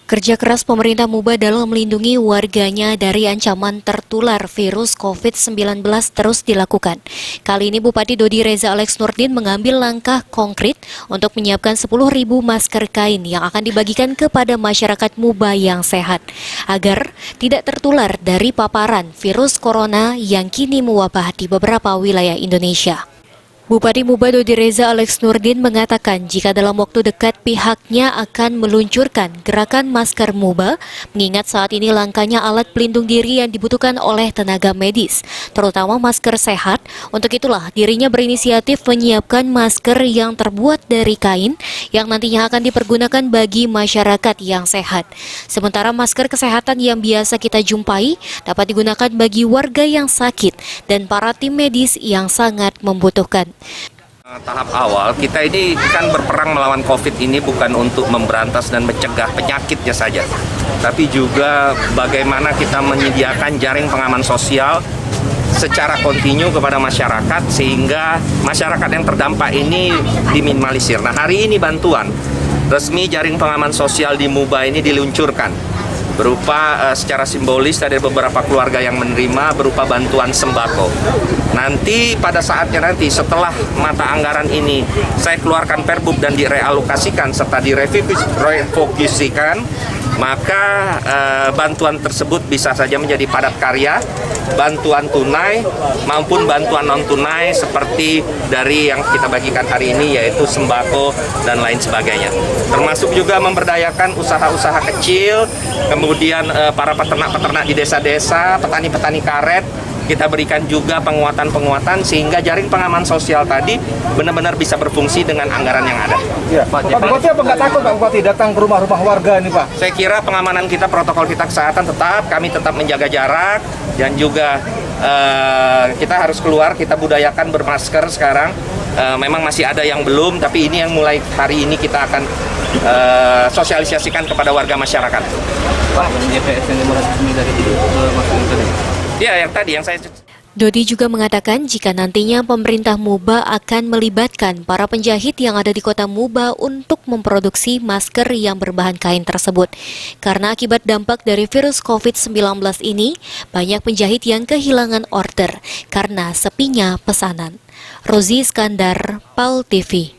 Kerja keras pemerintah Muba dalam melindungi warganya dari ancaman tertular virus COVID-19 terus dilakukan. Kali ini Bupati Dodi Reza Alex Nurdin mengambil langkah konkret untuk menyiapkan 10.000 masker kain yang akan dibagikan kepada masyarakat Muba yang sehat, agar tidak tertular dari paparan virus corona yang kini mewabah di beberapa wilayah Indonesia. Bupati Muba Dodi Reza Alex Nurdin mengatakan jika dalam waktu dekat pihaknya akan meluncurkan gerakan masker Muba, mengingat saat ini langkanya alat pelindung diri yang dibutuhkan oleh tenaga medis, terutama masker sehat. Untuk itulah dirinya berinisiatif menyiapkan masker yang terbuat dari kain yang nantinya akan dipergunakan bagi masyarakat yang sehat. Sementara masker kesehatan yang biasa kita jumpai dapat digunakan bagi warga yang sakit dan para tim medis yang sangat membutuhkan. Tahap awal kita ini kan berperang melawan COVID ini bukan untuk memberantas dan mencegah penyakitnya saja, tapi juga bagaimana kita menyediakan jaring pengaman sosial secara kontinu kepada masyarakat sehingga masyarakat yang terdampak ini diminimalisir. Nah, hari ini bantuan resmi jaring pengaman sosial di Muba ini diluncurkan berupa secara simbolis dari beberapa keluarga yang menerima berupa bantuan sembako. Nanti pada saatnya nanti setelah mata anggaran ini saya keluarkan perbub dan direalokasikan serta direfokusikan, maka bantuan tersebut bisa saja menjadi padat karya, bantuan tunai maupun bantuan non tunai seperti dari yang kita bagikan hari ini yaitu sembako dan lain sebagainya. Termasuk juga memberdayakan usaha-usaha kecil, kemudian para peternak-peternak di desa-desa, petani-petani karet. Kita berikan juga penguatan-penguatan sehingga jaring pengaman sosial tadi benar-benar bisa berfungsi dengan anggaran yang ada. Ya. Pak Bupati apa nggak takut Pak Bupati datang ke rumah-rumah warga nih Pak? Saya kira pengamanan kita, protokol kita kesehatan kami tetap menjaga jarak dan juga kita harus keluar, kita budayakan bermasker sekarang. Memang masih ada yang belum, tapi ini yang mulai hari ini kita akan sosialisasikan kepada warga masyarakat. Pak, GPS yang 500 miliar itu masuk ke Ya, yang tadi yang saya... Dodi juga mengatakan jika nantinya pemerintah Muba akan melibatkan para penjahit yang ada di kota Muba untuk memproduksi masker yang berbahan kain tersebut. Karena akibat dampak dari virus COVID-19 ini, banyak penjahit yang kehilangan order karena sepinya pesanan. Rozi Iskandar, PAL TV.